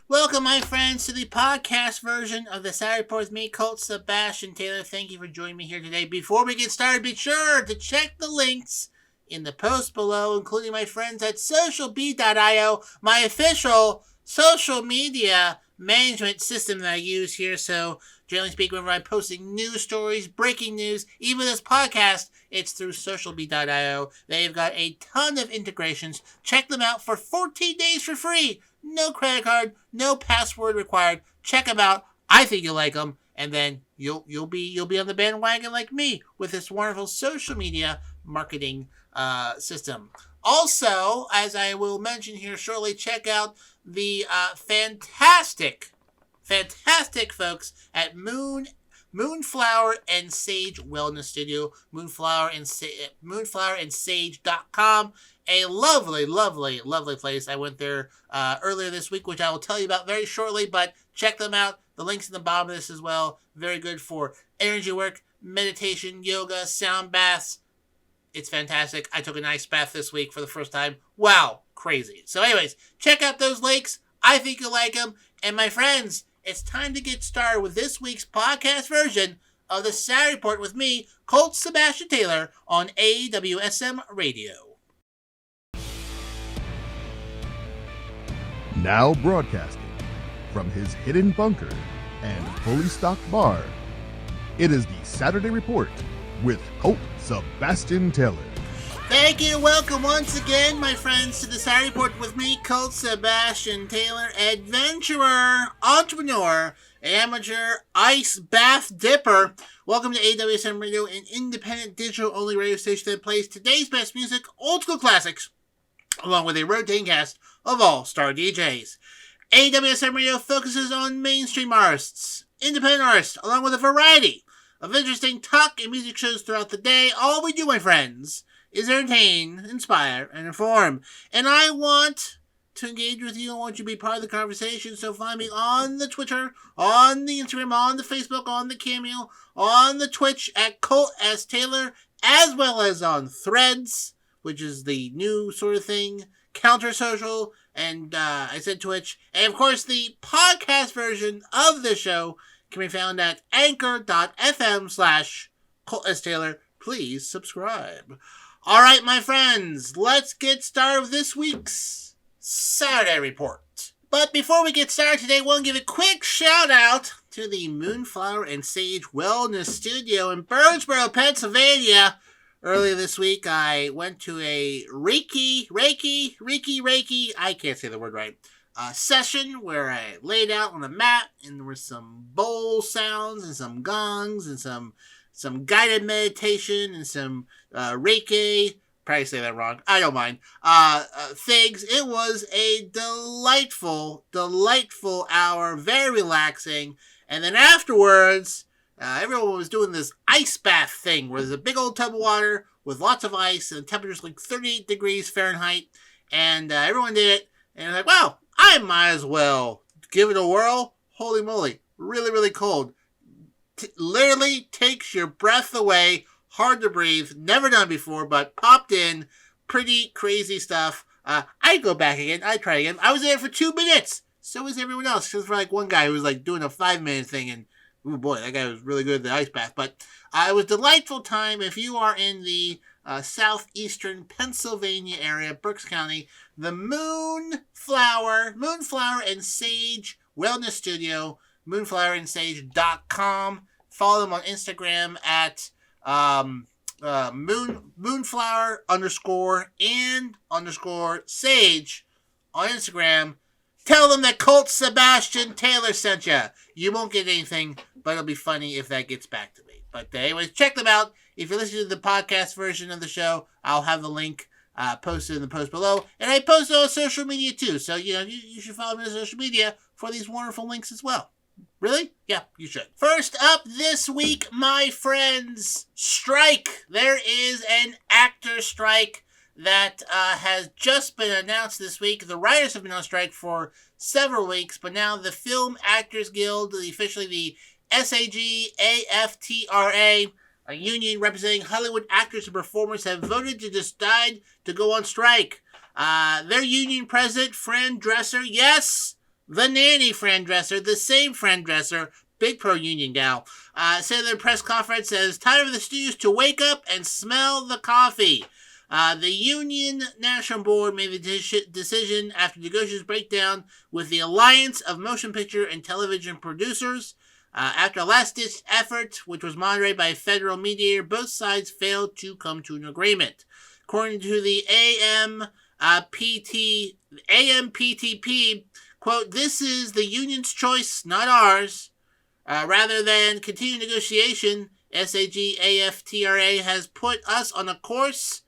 Welcome, my friends, to the podcast version of the Saturday Report with me, Colt Sebastian Taylor. Thank you for joining me here today. Before we get started, be sure to check the links in the post below, including my friends at socialbee.io, my official social media management system that I use here. So, generally speaking, whenever I'm posting news stories, breaking news, even this podcast, it's through socialbee.io. They've got a ton of integrations. Check them out for 14 days for free. No credit card, no password required. Check them out. I think you'll like them, and then you'll be on the bandwagon like me with this wonderful social media marketing system. Also, as I will mention here shortly, check out the fantastic folks at Moonflower and Sage Wellness Studio, moonflowerandsage.com. A lovely place. I went there earlier this week, which I will tell you about very shortly, but check them out. The link's in the bottom of this as well. Very good for energy work, meditation, yoga, sound baths. It's fantastic. I took an ice bath this week for the first time. Wow, crazy. So anyways, check out those links. I think you'll like them. And my friends, it's time to get started with this week's podcast version of the Saturday Report with me, Colt Sebastian Taylor, on AWSM Radio. Now broadcasting from his hidden bunker and fully stocked bar, it is the Saturday Report with Colt Sebastian Taylor. Thank you. Welcome once again, my friends, to the Saturday Report with me, Colt Sebastian Taylor, adventurer, entrepreneur, amateur, ice bath dipper. Welcome to AWSM Radio, an independent digital-only radio station that plays today's best music, old school classics, along with a rotating cast of all-star DJs. AWSM Radio focuses on mainstream artists, independent artists, along with a variety of interesting talk and music shows throughout the day. All we do, my friends, is entertain, inspire, and inform. And I want to engage with you. I want you to be part of the conversation. So find me on the Twitter, on the Instagram, on the Facebook, on the Cameo, on the Twitch at Colt S. Taylor, as well as on Threads, which is the new sort of thing, Counter Social, and I said Twitch. And of course, the podcast version of the show can be found at anchor.fm/Colt S. Taylor. Please subscribe. All right, my friends, let's get started with this week's Saturday Report. But before we get started today, I want to give a quick shout out to the Moonflower and Sage Wellness Studio in Birdsboro, Pennsylvania. Earlier this week, I went to a Reiki, I can't say the word right, session where I laid out on a mat and there were some bowl sounds and some gongs and some guided meditation and some Reiki, probably say that wrong, I don't mind, things. It was a delightful hour, very relaxing, and then afterwards, everyone was doing this ice bath thing where there's a big old tub of water with lots of ice and the temperature's like 38 degrees Fahrenheit, and everyone did it, and I'm like, wow, I might as well give it a whirl. Holy moly, really cold. Literally takes your breath away, hard to breathe, never done before, but popped in, pretty crazy stuff. I'd go back again, I'd try again. I was there for 2 minutes, so was everyone else, except for like one guy who was like doing a 5-minute thing, and oh boy, that guy was really good at the ice bath. But it was a delightful time. If you are in the southeastern Pennsylvania area, Berks County, the Moonflower and Sage Wellness Studio, moonflowerandsage.com. Follow them on Instagram at moonflower_and_sage on Instagram. Tell them that Colt Sebastian Taylor sent you. You won't get anything, but it'll be funny if that gets back to me. But anyways, check them out. If you're listening to the podcast version of the show, I'll have the link posted in the post below. And I post it on social media too. So, you should follow me on social media for these wonderful links as well. Really? Yeah, you should. First up this week, my friends, strike. There is an actor strike that has just been announced this week. The writers have been on strike for several weeks, but now the Film Actors Guild, officially the SAG-AFTRA, a union representing Hollywood actors and performers, have voted to decide to go on strike. Their union president, Fran Dresser, yes, The nanny friend dresser, the same friend dresser, big pro-union gal, said in their press conference that it's time for the studios to wake up and smell the coffee. The Union National Board made the decision after negotiations breakdown with the Alliance of Motion Picture and Television Producers. After a last-ditch effort, which was moderated by a federal mediator, both sides failed to come to an agreement. According to the AMPTP, quote, "This is the union's choice, not ours. Rather than continue negotiation, SAG-AFTRA has put us on a course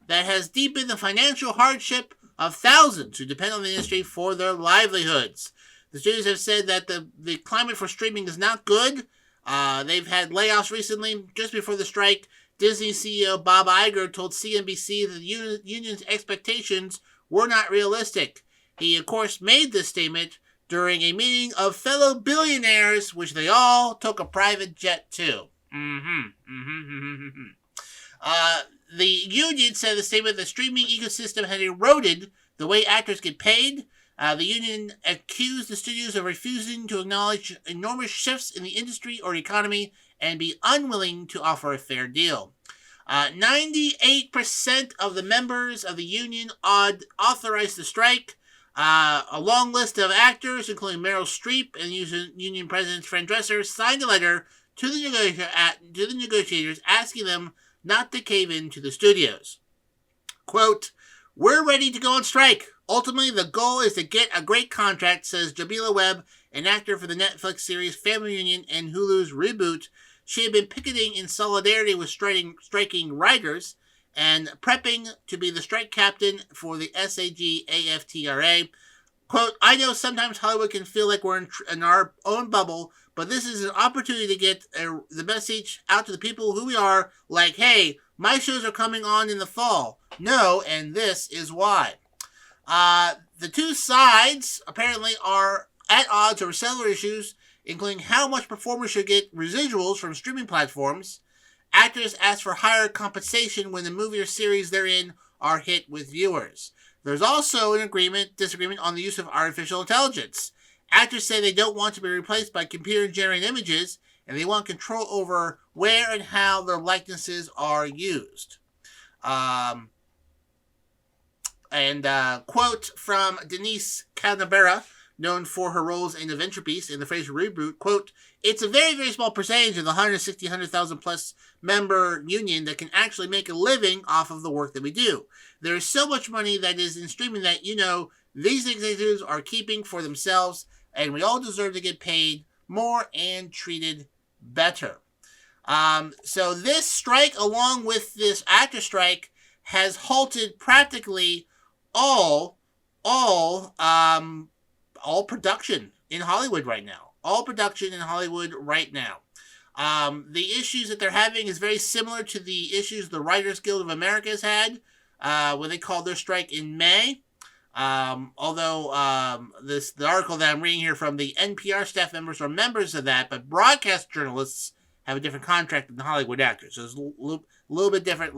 that has deepened the financial hardship of thousands who depend on the industry for their livelihoods." The studios have said that the climate for streaming is not good. They've had layoffs recently. Just before the strike, Disney CEO Bob Iger told CNBC that the union's expectations were not realistic. He, of course, made this statement during a meeting of fellow billionaires, which they all took a private jet to. The union said in the statement the streaming ecosystem had eroded the way actors get paid. The union accused the studios of refusing to acknowledge enormous shifts in the industry or economy and be unwilling to offer a fair deal. 98% of the members of the union authorized the strike. A long list of actors, including Meryl Streep and union president Fran Dresser, signed a letter to the negotiators asking them not to cave in to the studios. Quote, "We're ready to go on strike. Ultimately, the goal is to get a great contract," says Jamila Webb, an actor for the Netflix series Family Reunion and Hulu's Reboot. She had been picketing in solidarity with striking writers and prepping to be the strike captain for the SAG-AFTRA. Quote, "I know sometimes Hollywood can feel like we're in our own bubble, but this is an opportunity to get the message out to the people who we are, like, hey, my shows are coming on in the fall. No, and this is why." The two sides apparently are at odds over several issues, including how much performers should get residuals from streaming platforms. Actors ask for higher compensation when the movie or series they're in are hit with viewers. There's also an disagreement on the use of artificial intelligence. Actors say they don't want to be replaced by computer-generated images, and they want control over where and how their likenesses are used. Quote from Denise Canabera, known for her roles in Adventure Beast and the Frasier Reboot, quote, "It's a very, very small percentage of the 100,000 plus member union that can actually make a living off of the work that we do. There is so much money that is in streaming that, these executives are keeping for themselves, and we all deserve to get paid more and treated better." So this strike, along with this actor strike, has halted practically all production in Hollywood right now. The issues that they're having is very similar to the issues the Writers Guild of America has had when they called their strike in May. Although the article that I'm reading here from the NPR staff members are members of that, but broadcast journalists have a different contract than the Hollywood actors. So it's a little bit different.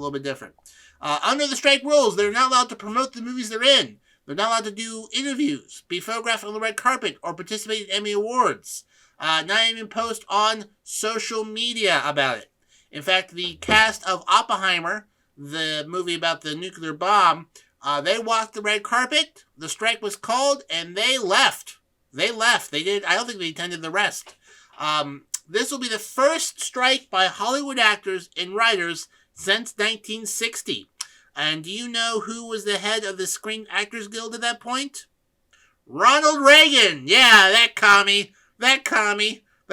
Under the strike rules, they're not allowed to promote the movies they're in. They're not allowed to do interviews, be photographed on the red carpet, or participate in Emmy Awards. Not even post on social media about it. In fact, the cast of Oppenheimer, the movie about the nuclear bomb, they walked the red carpet, the strike was called, and they left. I don't think they attended the rest. This will be the first strike by Hollywood actors and writers since 1960. And do you know who was the head of the Screen Actors Guild at that point? Ronald Reagan. Yeah, that commie. The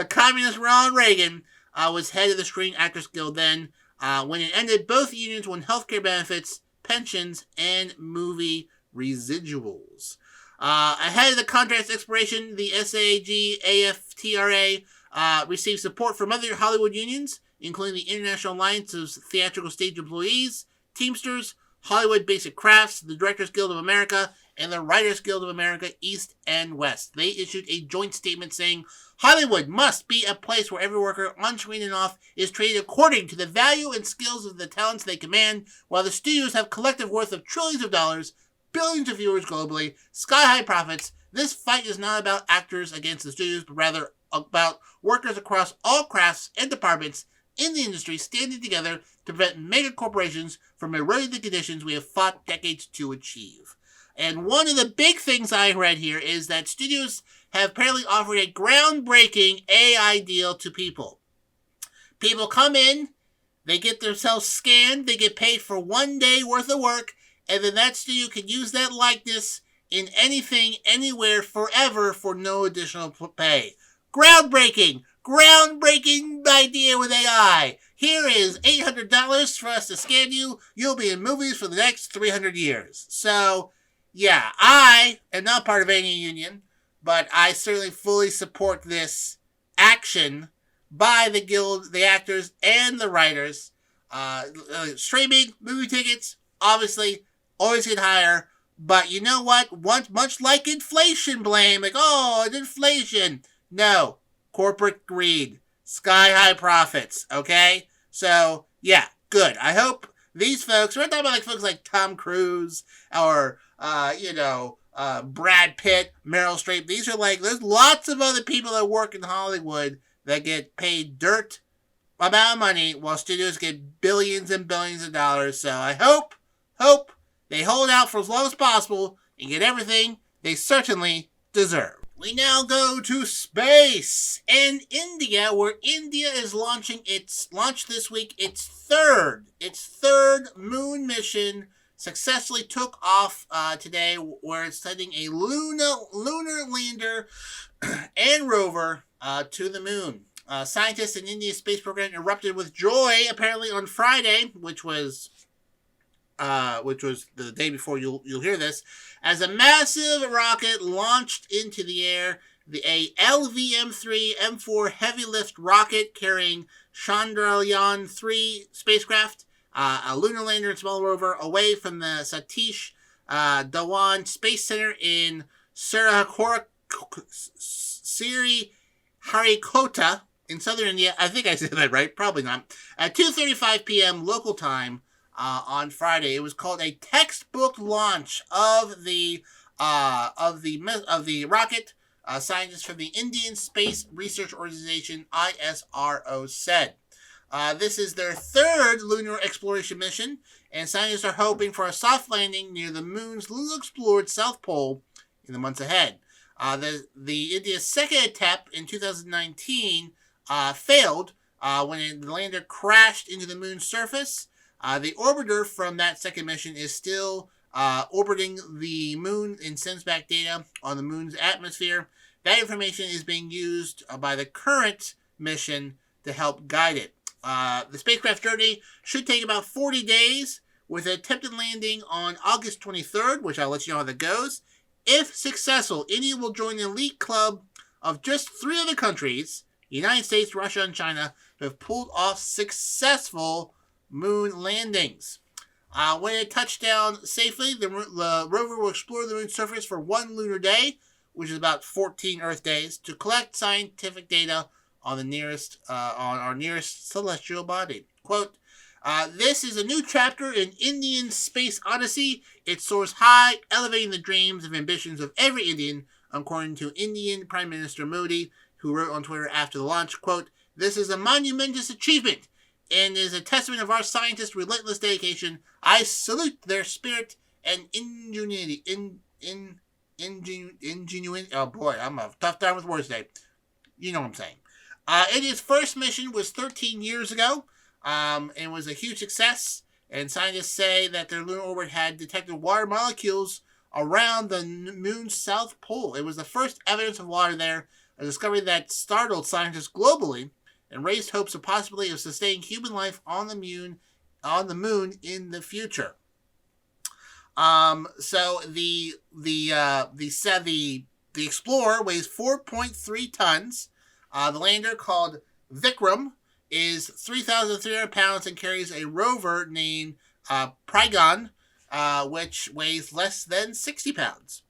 communist Ronald Reagan was head of the Screen Actors Guild then. When it ended, both unions won healthcare benefits, pensions, and movie residuals. Ahead of the contract's expiration, the SAG-AFTRA received support from other Hollywood unions, including the International Alliance of Theatrical Stage Employees, Teamsters, Hollywood Basic Crafts, the Directors Guild of America, and the Writers Guild of America East and West. They issued a joint statement saying, "Hollywood must be a place where every worker, on screen and off, is treated according to the value and skills of the talents they command, while the studios have collective worth of trillions of dollars, billions of viewers globally, sky-high profits, This fight is not about actors against the studios, but rather about workers across all crafts and departments in the industry standing together to prevent mega corporations from eroding the conditions we have fought decades to achieve. And one of the big things I read here is that studios have apparently offered a groundbreaking AI deal to people. People come in, they get themselves scanned, they get paid for 1 day worth of work, and then that studio can use that likeness in anything, anywhere, forever for no additional pay. Groundbreaking idea with AI. Here is $800 for us to scan you. You'll be in movies for the next 300 years. So, yeah, I am not part of any union, but I certainly fully support this action by the guild, the actors, and the writers. Streaming, movie tickets, obviously, always get higher. But you know what? Much like inflation blame, like, oh, it's inflation. No, corporate greed, sky-high profits, okay? So, yeah, good. I hope these folks, we're not talking about like folks like Tom Cruise or, Brad Pitt, Meryl Streep. These are like, there's lots of other people that work in Hollywood that get paid dirt amount of money while studios get billions and billions of dollars. So I hope they hold out for as long as possible and get everything they certainly deserve. We now go to space and India, where India is launched this week its third moon mission. Successfully took off today, where it's sending a lunar lander and rover to the moon. Scientists in India's space program erupted with joy apparently on Friday, which was the day before you'll hear this, as a massive rocket launched into the air. A LVM-3 M4 heavy lift rocket carrying Chandrayaan-3 spacecraft, a lunar lander and small rover, away from the Satish Dhawan Space Center in Sriharikota in southern India. I think I said that right, probably not. At 2:35 p.m. local time on Friday, it was called a textbook launch of the rocket. Scientists from the Indian Space Research Organization (ISRO) said. This is their third lunar exploration mission, and scientists are hoping for a soft landing near the moon's little-explored South Pole in the months ahead. The India's second attempt in 2019 failed when the lander crashed into the moon's surface. The orbiter from that second mission is still orbiting the moon and sends back data on the moon's atmosphere. That information is being used by the current mission to help guide it. The spacecraft journey should take about 40 days, with an attempted landing on August 23rd, which I'll let you know how that goes. If successful, India will join the elite club of just 3 other countries, the United States, Russia, and China, who have pulled off successful moon landings. When it touched down safely, the rover will explore the moon's surface for 1 lunar day, which is about 14 Earth days, to collect scientific data on our nearest celestial body. Quote, this is a new chapter in Indian space odyssey. It soars high, elevating the dreams and ambitions of every Indian, according to Indian Prime Minister Modi, who wrote on Twitter after the launch, quote, this is a monumentous achievement and is a testament of our scientists' relentless dedication. I salute their spirit and ingenuity. Ingenuity. Oh boy, I'm a tough time with words today. You know what I'm saying. India's first mission was 13 years ago, and was a huge success. And scientists say that their lunar orbit had detected water molecules around the moon's south pole. It was the first evidence of water there, a discovery that startled scientists globally and raised hopes of possibility of sustaining human life on the moon in the future. So the Explorer weighs 4.3 tons. The lander, called Vikram, is 3,300 pounds and carries a rover named Pragyan, which weighs less than 60 pounds.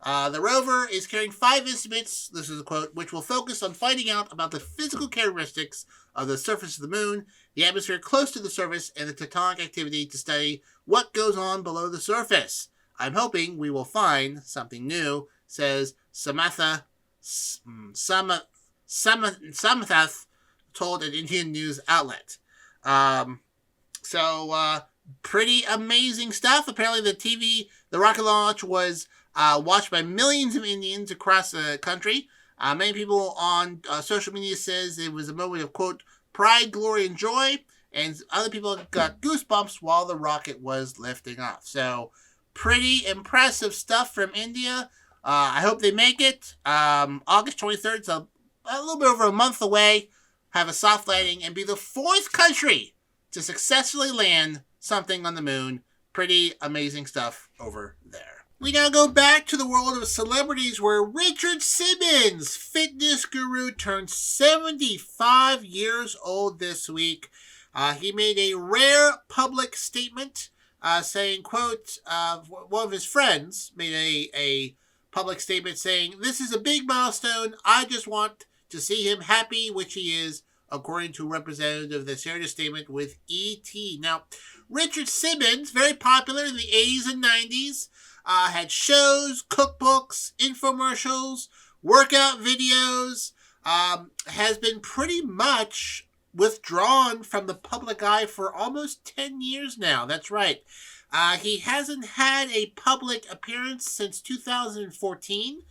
The rover is carrying 5 instruments, this is a quote, which will focus on finding out about the physical characteristics of the surface of the moon, the atmosphere close to the surface, and the tectonic activity to study what goes on below the surface. I'm hoping we will find something new. says Samatha Samathath told an Indian news outlet. Pretty amazing stuff. Apparently the rocket launch was watched by millions of Indians across the country. Many people on social media says it was a moment of, quote, pride, glory, and joy. And other people got goosebumps while the rocket was lifting off. So, pretty impressive stuff from India. I hope they make it. August 23rd, so a little bit over a month away. Have a soft landing and be the fourth country to successfully land something on the moon. Pretty amazing stuff over there. We now go back to the world of celebrities where Richard Simmons, fitness guru, turned 75 years old this week. He made a rare public statement saying, quote, one of his friends made a public statement saying, "This is a big milestone. I just want to see him happy," which he is, according to a representative that shared a statement with E.T. Now, Richard Simmons, very popular in the 80s and 90s, had shows, cookbooks, infomercials, workout videos, has been pretty much withdrawn from the public eye for almost 10 years now. That's right. He hasn't had a public appearance since 2014.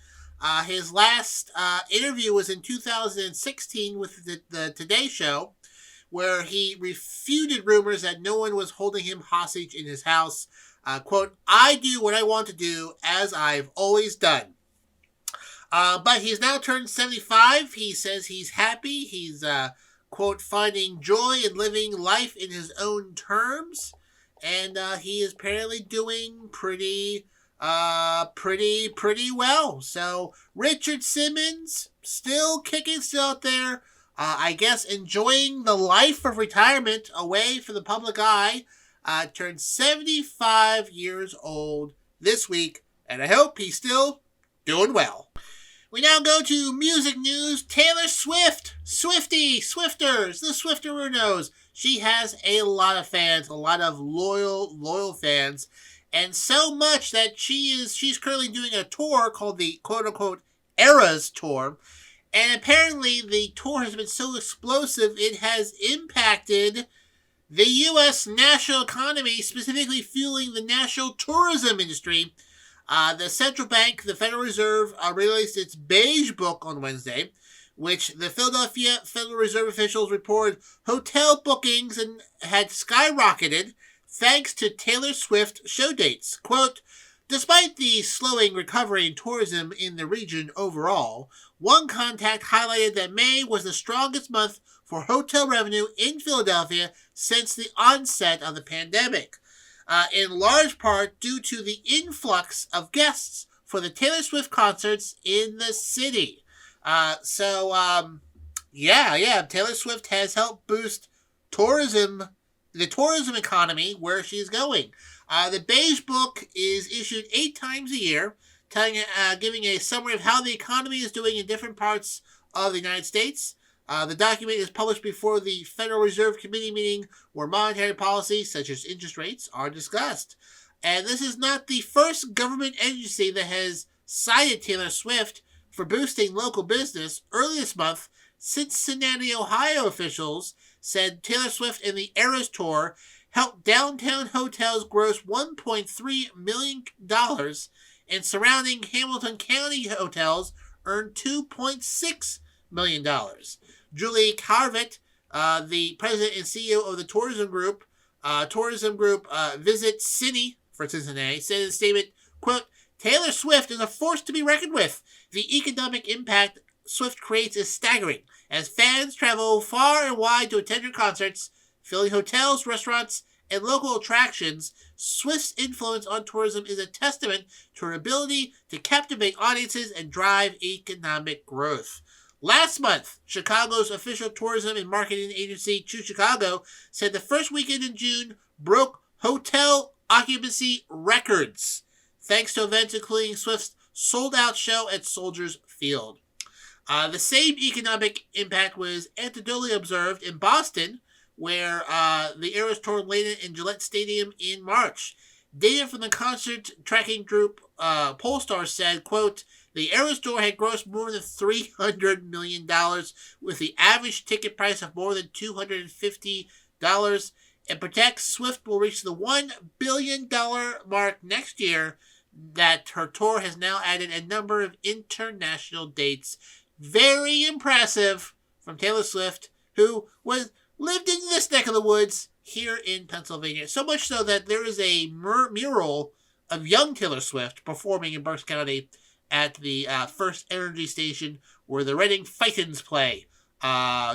His last interview was in 2016 with the Today Show, where he refuted rumors that no one was holding him hostage in his house. Quote, "I do what I want to do, as I've always done." But he's now turned 75. He says he's happy. He's, quote, finding joy in living life in his own terms. And he is apparently doing pretty well. So Richard Simmons, still kicking, still out there. I guess enjoying the life of retirement away from the public eye. Turned 75 years old this week, and I hope he's still doing well. We now go to music news. Taylor Swift, Swifters, the Swifterunos. She has a lot of fans, a lot of loyal fans, and so much that she's currently doing a tour called the quote-unquote Eras Tour, and apparently the tour has been so explosive it has impacted the U.S. national economy, specifically fueling the national tourism industry. The central bank, the Federal Reserve, released its Beige Book on Wednesday, which the Philadelphia Federal Reserve officials reported hotel bookings and had skyrocketed thanks to Taylor Swift show dates. Quote, "Despite the slowing recovery in tourism in the region overall, one contact highlighted that May was the strongest month for hotel revenue in Philadelphia since the onset of the pandemic, in large part due to the influx of guests for the Taylor Swift concerts in the city." Taylor Swift has helped boost the tourism economy where she's going. The Beige Book is issued 8 times a year, giving a summary of how the economy is doing in different parts of the United States. The document is published before the Federal Reserve Committee meeting where monetary policies, such as interest rates, are discussed. And this is not the first government agency that has cited Taylor Swift for boosting local business. Early this month, Cincinnati, Ohio officials said Taylor Swift and the Eras Tour helped downtown hotels gross $1.3 million, and surrounding Hamilton County hotels earned $2.6 million. Julie Carvet, the president and CEO of the tourism group Visit City for Cincinnati, said in a statement, quote, "Taylor Swift is a force to be reckoned with. The economic impact Swift creates is staggering, as fans travel far and wide to attend her concerts, filling hotels, restaurants, and local attractions. Swift's influence on tourism is a testament to her ability to captivate audiences and drive economic growth." Last month, Chicago's official tourism and marketing agency, Choose Chicago, said the first weekend in June broke hotel occupancy records, thanks to events including Swift's sold-out show at Soldiers Field. The same economic impact was anecdotally observed in Boston, where the Eras Tour landed in Gillette Stadium in March. Data from the concert tracking group Polestar said, quote, The Eras Tour had grossed more than $300 million, with the average ticket price of more than $250. And Protect Swift will reach the $1 billion mark next year, that her tour has now added a number of international dates. Very impressive from Taylor Swift, who lived in this neck of the woods here in Pennsylvania. So much so that there is a mural of young Taylor Swift performing in Berks County at the First Energy Station where the Reading Fightins play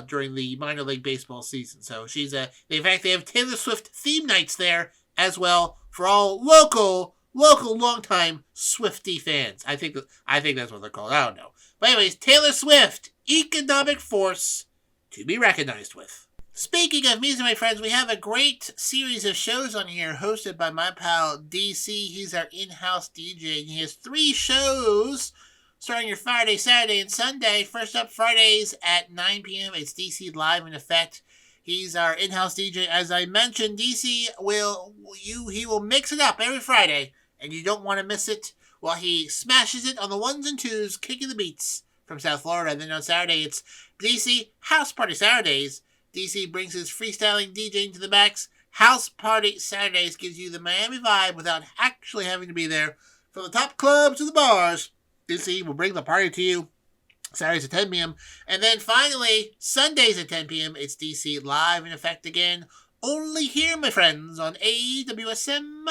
during the minor league baseball season. So in fact, they have Taylor Swift theme nights there as well for all local longtime Swiftie fans. I think that's what they're called. I don't know. But anyways, Taylor Swift, economic force to be recognized with. Speaking of music, my friends, we have a great series of shows on here hosted by my pal DC. He's our in-house DJ, and he has 3 shows starting your Friday, Saturday, and Sunday. First up, Fridays at 9 p.m. It's DC Live in Effect. He's our in-house DJ. As I mentioned, DC will mix it up every Friday, and you don't want to miss it while he smashes it on the ones and twos, kicking the beats from South Florida. And then on Saturday, it's DC House Party Saturdays. DC brings his freestyling DJing to the max. House Party Saturdays gives you the Miami vibe without actually having to be there. From the top clubs to the bars, DC will bring the party to you. Saturdays at 10 p.m. And then finally, Sundays at 10 p.m., it's DC Live in Effect again. Only here, my friends, on AWSM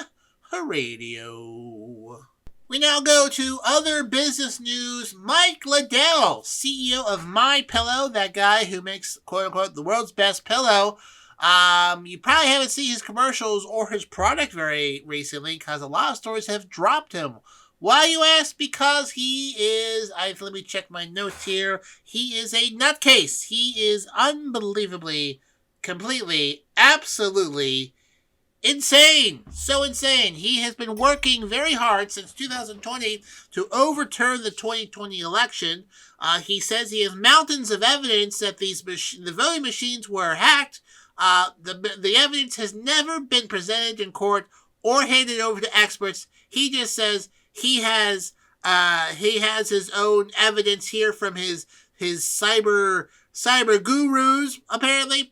Radio. We now go to other business news. Mike Liddell, CEO of MyPillow, that guy who makes, quote-unquote, the world's best pillow. You probably haven't seen his commercials or his product very recently because a lot of stores have dropped him. Why, you ask? Because he is, let me check my notes here. He is a nutcase. He is unbelievably, completely, absolutely insane. So insane. He has been working very hard since 2020 to overturn the 2020 election. He says he has mountains of evidence that the voting machines were hacked. The evidence has never been presented in court or handed over to experts. He just says he has his own evidence here from his cyber gurus, apparently.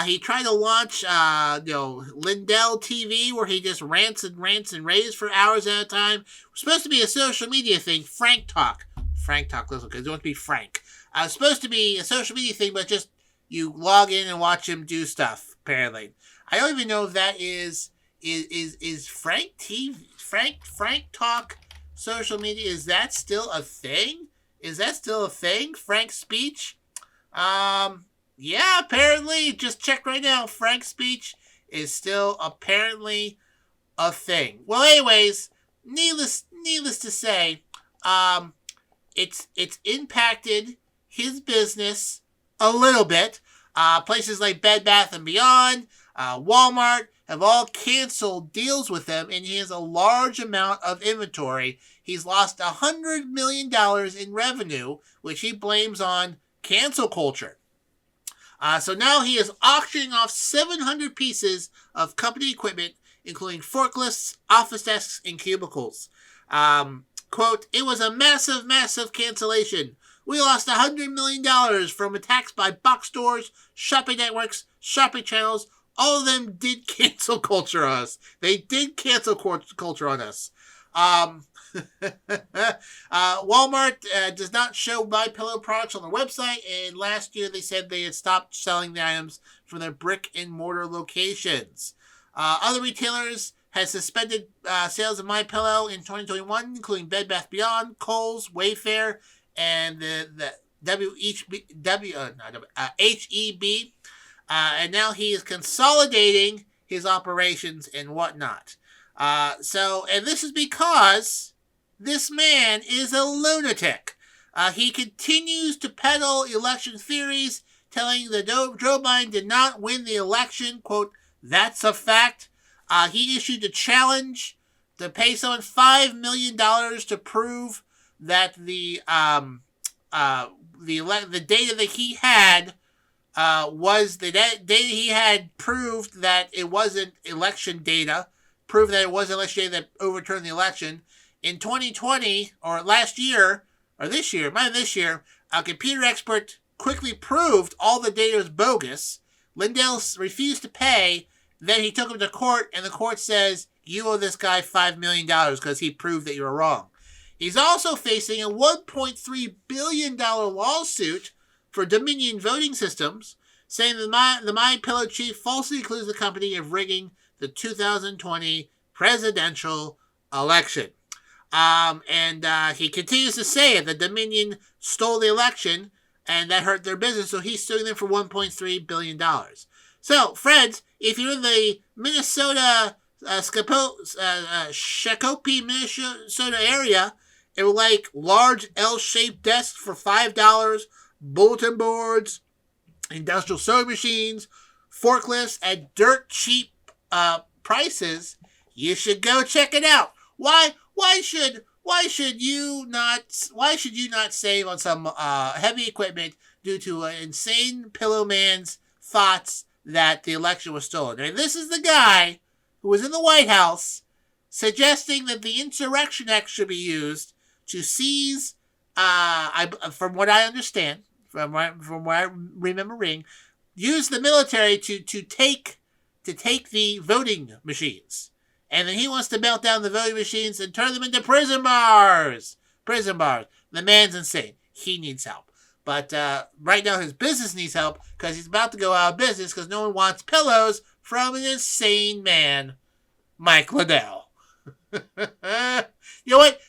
He tried to launch, Lindell TV, where he just rants and raves for hours at a time. It's supposed to be a social media thing, Frank Talk, listen, because it wants to be Frank. It's supposed to be a social media thing, but just you log in and watch him do stuff, apparently. I don't even know if that is Frank TV, Frank Talk social media, is that still a thing? Frank Speech? Yeah, apparently, just check right now, Frank's Speech is still apparently a thing. Well, anyways, needless to say, it's impacted his business a little bit. Places like Bed Bath & Beyond, Walmart have all canceled deals with them, and he has a large amount of inventory. He's lost $100 million in revenue, which he blames on cancel culture. So now he is auctioning off 700 pieces of company equipment, including forklifts, office desks, and cubicles. Quote, "It was a massive cancellation. We lost $100 million from attacks by box stores, shopping networks, shopping channels. All of them did cancel culture on us. They did cancel culture on us." Walmart does not show MyPillow products on their website, and last year they said they had stopped selling the items from their brick and mortar locations. Other retailers has suspended sales of MyPillow in 2021, including Bed Bath Beyond, Kohl's, Wayfair, and the HEB. And now he is consolidating his operations and whatnot. And this is because this man is a lunatic. He continues to peddle election theories, telling that Joe Biden did not win the election. Quote, "That's a fact." He issued a challenge to pay someone $5 million to prove that the data that he had was the data he had proved that it wasn't election data, proved that it was election data that overturned the election. In 2020, or last year, this year, a computer expert quickly proved all the data was bogus. Lindell refused to pay. Then he took him to court, and the court says, you owe this guy $5 million because he proved that you were wrong. He's also facing a $1.3 billion lawsuit for Dominion voting systems, saying the MyPillow chief falsely accused the company of rigging the 2020 presidential election. And he continues to say that Dominion stole the election and that hurt their business, so he's suing them for $1.3 billion. So, friends, if you're in the Minnesota, Shakopee, Minnesota area, it will like large L-shaped desks for $5, bulletin boards, industrial sewing machines, forklifts at dirt cheap prices. You should go check it out. Why should you not save on some heavy equipment due to an insane pillow man's thoughts that the election was stolen? I mean, this is the guy who was in the White House suggesting that the Insurrection Act should be used to seize, from what I understand, from what I remember reading, use the military to take the voting machines. And then he wants to melt down the voting machines and turn them into prison bars. Prison bars. The man's insane. He needs help. But right now his business needs help because he's about to go out of business because no one wants pillows from an insane man, Mike Liddell. You know what?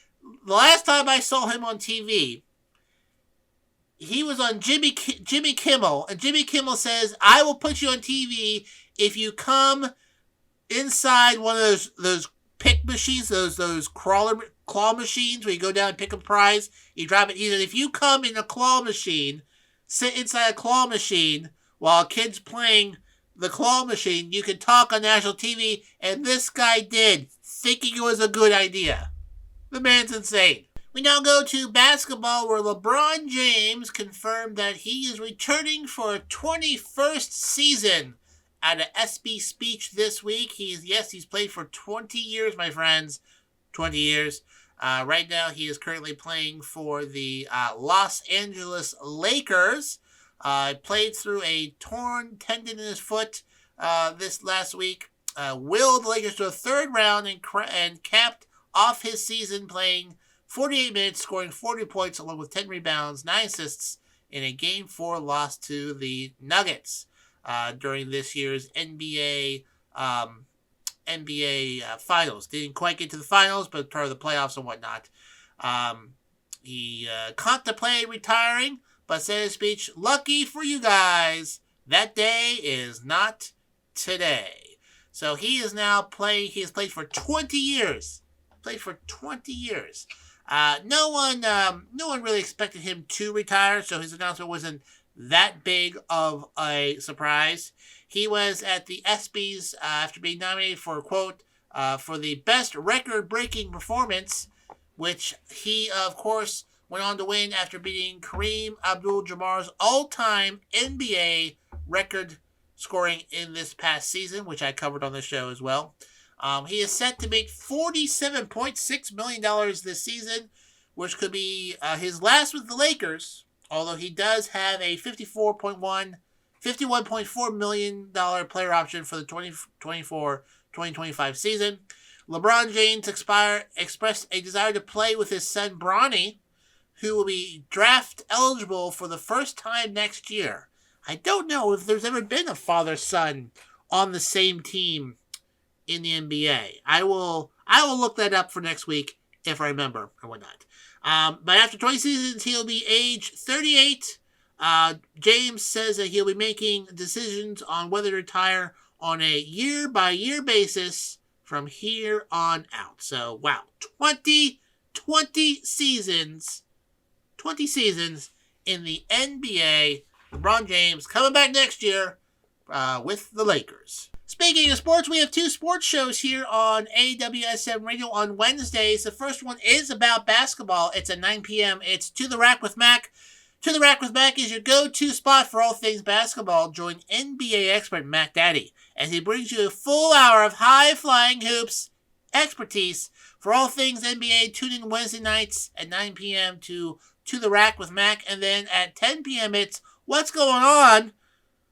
The last time I saw him on TV, he was on Jimmy Kimmel. And Jimmy Kimmel says, I will put you on TV if you come inside one of those pick machines, those claw machines where you go down and pick a prize, you drop it. He said, if you come in a claw machine, sit inside a claw machine while a kid's playing the claw machine, you can talk on national TV, and this guy did, thinking it was a good idea. The man's insane. We now go to basketball where LeBron James confirmed that he is returning for a 21st season. At an SB speech this week, he's played for 20 years, my friends. 20 years. Right now, he is currently playing for the Los Angeles Lakers. Played through a torn tendon in his foot this last week. Willed the Lakers to a third round and capped off his season playing 48 minutes, scoring 40 points along with 10 rebounds, 9 assists in a Game 4 loss to the Nuggets. During this year's NBA finals. Didn't quite get to the finals, but part of the playoffs and whatnot. He contemplated retiring, but said in his speech, lucky for you guys, that day is not today. So he is now playing, he has played for 20 years. No one really expected him to retire, so his announcement wasn't that big of a surprise. He was at the ESPYs after being nominated for, quote, for the best record-breaking performance, which he, of course, went on to win after beating Kareem Abdul-Jabbar's all-time NBA record scoring in this past season, which I covered on the show as well. He is set to make $47.6 million this season, which could be his last with the Lakers, although he does have a $51.4 million player option for the 2024-2025 season. LeBron James expressed a desire to play with his son Bronny, who will be draft eligible for the first time next year. I don't know if there's ever been a father-son on the same team in the NBA. I will look that up for next week if I remember or whatnot. But after 20 seasons, he'll be age 38. James says that he'll be making decisions on whether to retire on a year-by-year basis from here on out. So, wow, 20 seasons in the NBA. LeBron James coming back next year with the Lakers. Speaking of sports, we have 2 sports shows here on AWSM Radio on Wednesdays. The first one is about basketball. It's at 9 p.m. It's To the Rack with Mac. To the Rack with Mac is your go-to spot for all things basketball. Join NBA expert Mac Daddy as he brings you a full hour of high-flying hoops expertise for all things NBA. Tune in Wednesday nights at 9 p.m. to To the Rack with Mac. And then at 10 p.m., it's What's Going On?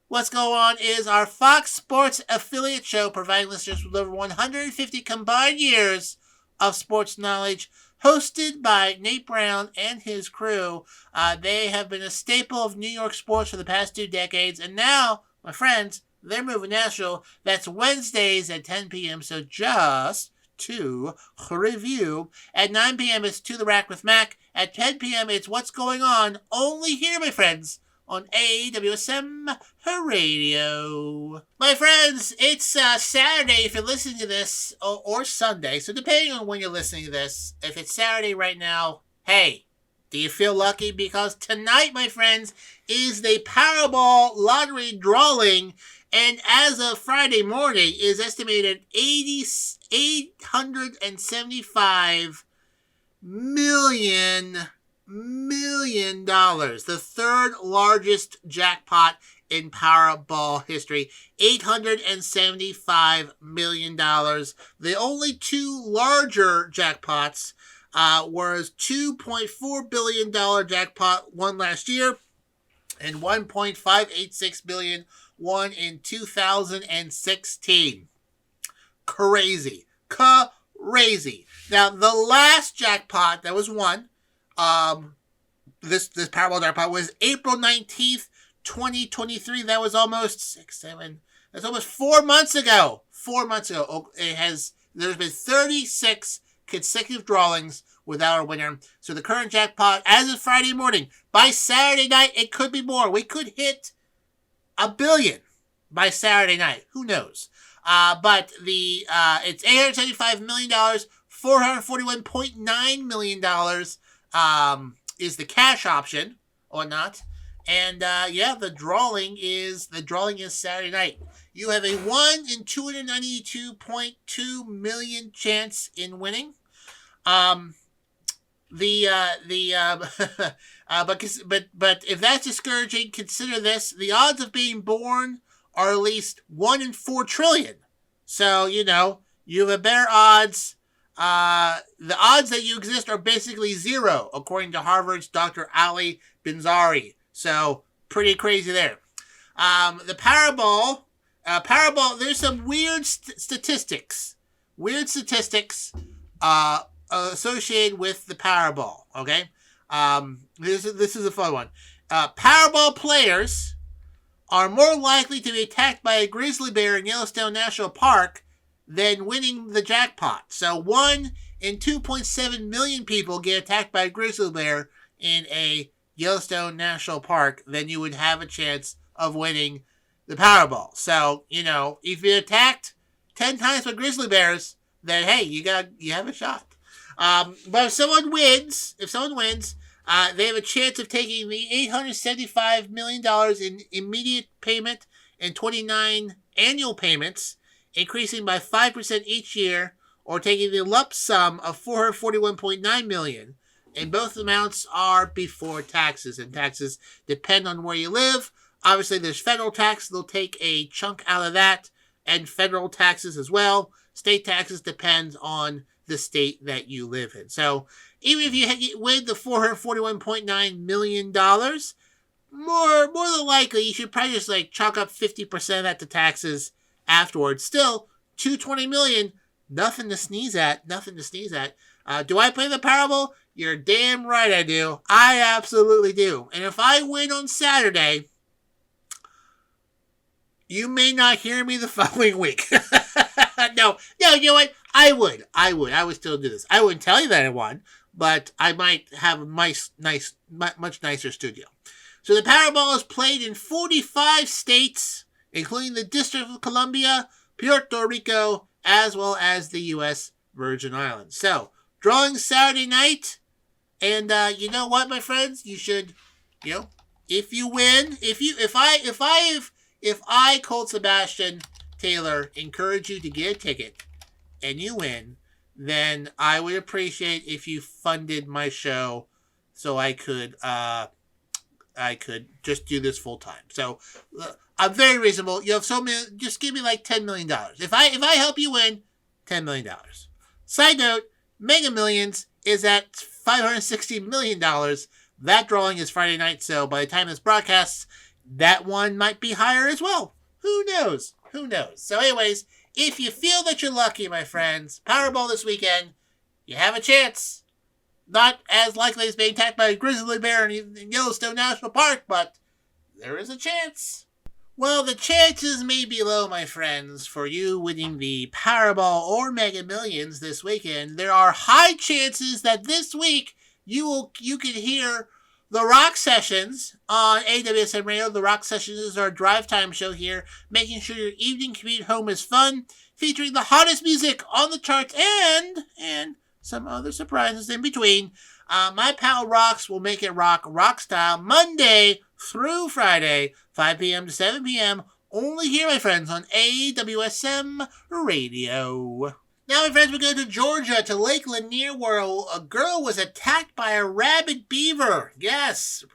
What's Going On is our Fox Sports affiliate show, providing listeners with over 150 combined years of sports knowledge, hosted by Nate Brown and his crew. They have been a staple of New York sports for the past 2 decades, and now, my friends, they're moving national. That's Wednesdays at 10 p.m., so just to review. At 9 p.m., it's To the Rack with Mac. At 10 p.m., it's What's Going On, only here, my friends, on AWSM Radio. My friends, it's Saturday if you're listening to this, or Sunday, so depending on when you're listening to this, if it's Saturday right now, hey, do you feel lucky? Because tonight, my friends, is the Powerball lottery drawing, and as of Friday morning, is estimated $875 million, the third largest jackpot in Powerball history, $875 million. The only 2 larger jackpots was $2.4 billion jackpot won last year, and $1.586 billion won in 2016. Crazy. Now, the last jackpot that was won, this Powerball jackpot, was April 19th, 2023. That was almost that's almost 4 months ago. 4 months ago. There's been 36 consecutive drawings without a winner. So the current jackpot, as of Friday morning, by Saturday night, it could be more. We could hit $1 billion by Saturday night. Who knows? But it's $875 million, $441.9 million is the cash option, or not. And the drawing is Saturday night. You have a 1 in 292.2 million chance in winning. But if that's discouraging, consider this: the odds of being born are at least 1 in 4 trillion. So you have a better odds. The odds that you exist are basically 0, according to Harvard's Dr. Ali Binzari. So pretty crazy there. The Powerball. There's some weird statistics. Associated with the Powerball. Okay. This is a fun one. Powerball players are more likely to be attacked by a grizzly bear in Yellowstone National Park than winning the jackpot. So 1 in 2.7 million people get attacked by a grizzly bear in a Yellowstone National Park, then you would have a chance of winning the Powerball. So, if you're attacked 10 times by grizzly bears, then hey, you have a shot. But if someone wins, they have a chance of taking the $875 million in immediate payment and 29 annual payments, increasing by 5% each year, or taking the lump sum of $441.9 million. And both amounts are before taxes, and taxes depend on where you live. Obviously, there's federal tax. They'll take a chunk out of that, and federal taxes as well. State taxes depend on the state that you live in. So even if you win the $441.9 million, more than likely, you should probably just chalk up 50% of that to taxes afterwards. Still, $220 million, nothing to sneeze at. Do I play the Powerball? You're damn right I do. I absolutely do. And if I win on Saturday, you may not hear me the following week. No, you know what? I would still do this. I wouldn't tell you that I won, but I might have a much nicer studio. So the Powerball is played in 45 states, including the District of Columbia, Puerto Rico, as well as the U.S. Virgin Islands. So, drawing Saturday night, and you know what, my friends? You should, if you win, if I, Colt Sebastian Taylor, encourage you to get a ticket, and you win, then I would appreciate if you funded my show so I could just do this full time. So I'm very reasonable. Just give me $10 million. If I help you win, $10 million. Side note, Mega Millions is at $560 million, That drawing is Friday night, so by the time this broadcasts, that one might be higher as well. Who knows? Who knows? So anyways, if you feel that you're lucky, my friends, Powerball this weekend, you have a chance. Not as likely as being attacked by a grizzly bear in Yellowstone National Park, but there is a chance. Well, the chances may be low, my friends, for you winning the Powerball or Mega Millions this weekend. There are high chances that this week you can hear the Rock Sessions on AWSM Radio. The Rock Sessions is our drive time show here, making sure your evening commute home is fun, featuring the hottest music on the charts and some other surprises in between. My pal Rocks will make it rock style, Monday through Friday, 5 p.m. to 7 p.m., only here, my friends, on AWSM Radio. Now, my friends, we go to Georgia, to Lake Lanier, where a girl was attacked by a rabid beaver. Yes.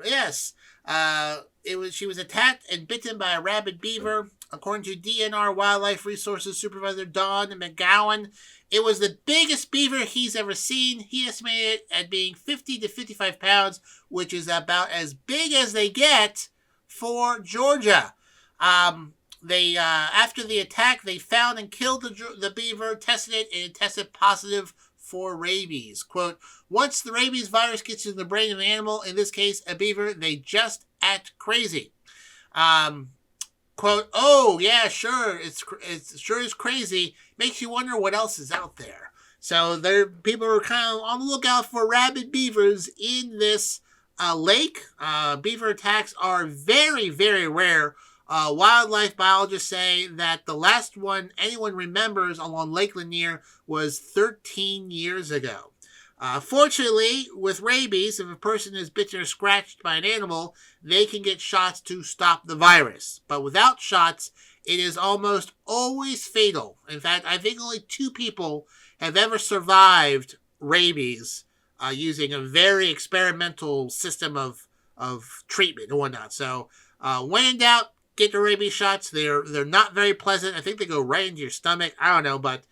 She was attacked and bitten by a rabid beaver. According to DNR Wildlife Resources Supervisor Don McGowan, it was the biggest beaver he's ever seen. He estimated it at being 50 to 55 pounds, which is about as big as they get for Georgia. After the attack, they found and killed the beaver, tested it, and it tested positive for rabies. Quote, once the rabies virus gets in the brain of an animal, in this case a beaver, they just act crazy. Quote, oh, yeah, sure, it sure is crazy. Makes you wonder what else is out there. So people are kind of on the lookout for rabid beavers in this lake. Beaver attacks are very, very rare. Wildlife biologists say that the last one anyone remembers along Lake Lanier was 13 years ago. Fortunately, with rabies, if a person is bitten or scratched by an animal, they can get shots to stop the virus. But without shots, it is almost always fatal. In fact, I think only 2 people have ever survived rabies using a very experimental system of treatment and whatnot. So when in doubt, get the rabies shots. They're not very pleasant. I think they go right into your stomach. I don't know, but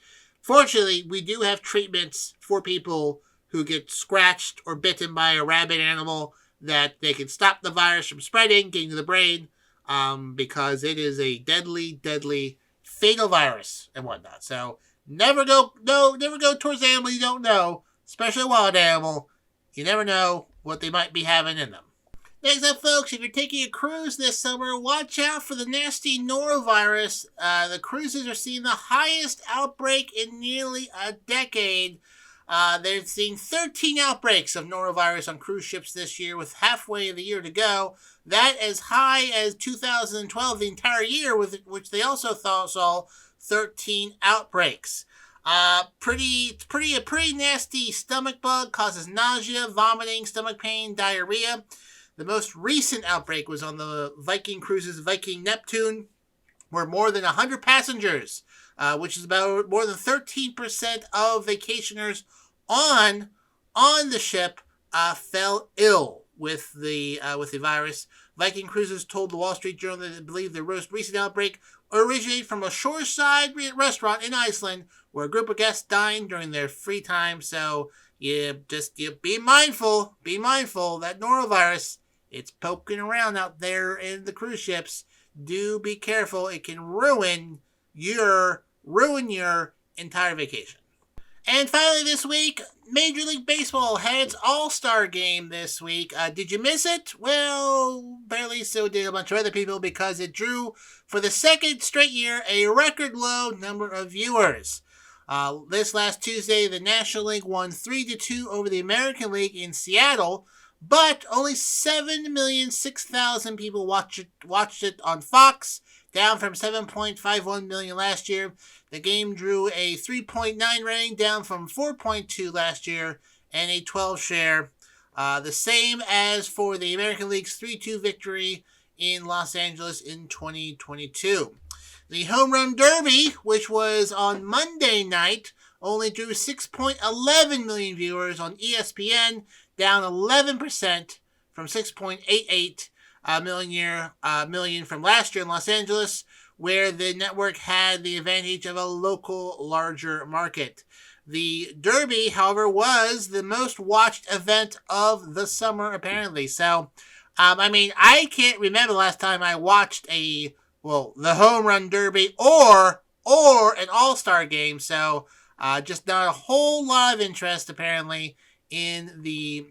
fortunately, we do have treatments for people who get scratched or bitten by a rabid animal that they can stop the virus from spreading, getting to the brain, because it is a deadly, deadly, fatal virus and whatnot. So never go towards an animal you don't know, especially a wild animal. You never know what they might be having in them. Next up, folks, if you're taking a cruise this summer, watch out for the nasty norovirus. The cruises are seeing the highest outbreak in nearly a decade. They're seeing 13 outbreaks of norovirus on cruise ships this year, with halfway of the year to go. That as high as 2012, the entire year, which they also saw 13 outbreaks. A pretty nasty stomach bug, causes nausea, vomiting, stomach pain, diarrhea. The most recent outbreak was on the Viking cruises Viking Neptune, where more than 100 passengers, which is about more than 13% of vacationers on the ship, fell ill with the virus. Viking Cruises told the Wall Street Journal that they believe the most recent outbreak originated from a shoreside restaurant in Iceland, where a group of guests dined during their free time. So you be mindful that norovirus, it's poking around out there in the cruise ships. Do be careful. It can ruin your entire vacation. And finally this week, Major League Baseball had its All-Star game this week. Did you miss it? Well, barely so did a bunch of other people, because it drew, for the second straight year, a record low number of viewers. This last Tuesday, the National League won 3-2 over the American League in Seattle, but only 7,006,000 people watched it on Fox, down from 7.51 million last year. The game drew a 3.9 rating, down from 4.2 last year, and a 12 share. The same as for the American League's 3-2 victory in Los Angeles in 2022. The Home Run Derby, which was on Monday night, only drew 6.11 million viewers on ESPN, down 11% from 6.88 million from last year in Los Angeles, where the network had the advantage of a local, larger market. The Derby, however, was the most watched event of the summer, apparently. So, I can't remember the last time I watched the Home Run Derby or an All-Star game. So, just not a whole lot of interest, apparently, in the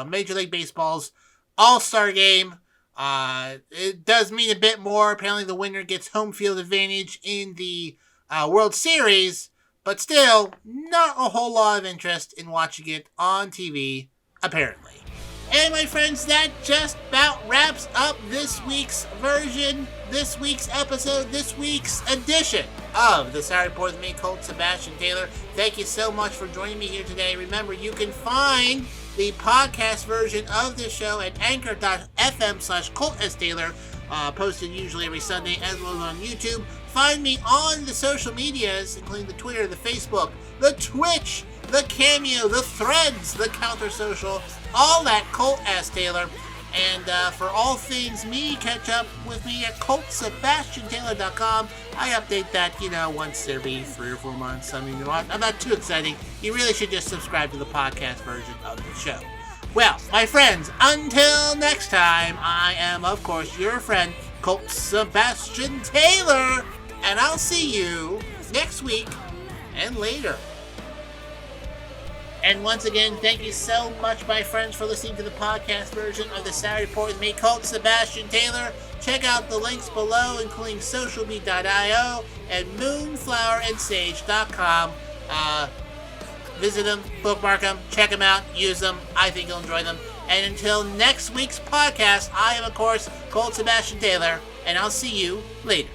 Major League Baseball's All-Star game. It does mean a bit more. Apparently, the winner gets home field advantage in the World Series, but still, not a whole lot of interest in watching it on TV, apparently. And my friends, that just about wraps up this week's episode, this week's edition of the Saturday Report with me, Colt Sebastian Taylor. Thank you so much for joining me here today. Remember, you can find the podcast version of this show at anchor.fm/ColtSTaylor, posted usually every Sunday, as well as on YouTube. Find me on the social medias, including the Twitter, the Facebook, the Twitch, the Cameo, the Threads, the Counter Social, all that Colt S. Taylor. And for all things me, catch up with me at ColtSebastianTaylor.com. I update that, once every 3 or 4 months. I'm not too exciting. You really should just subscribe to the podcast version of the show. Well, my friends, until next time, I am, of course, your friend, Colt Sebastian Taylor. And I'll see you next week and later. And once again, thank you so much, my friends, for listening to the podcast version of the Saturday Report with me, Colt Sebastian Taylor. Check out the links below, including socialbeat.io and moonflowerandsage.com. Visit them, bookmark them, check them out, use them. I think you'll enjoy them. And until next week's podcast, I am, of course, Colt Sebastian Taylor, and I'll see you later.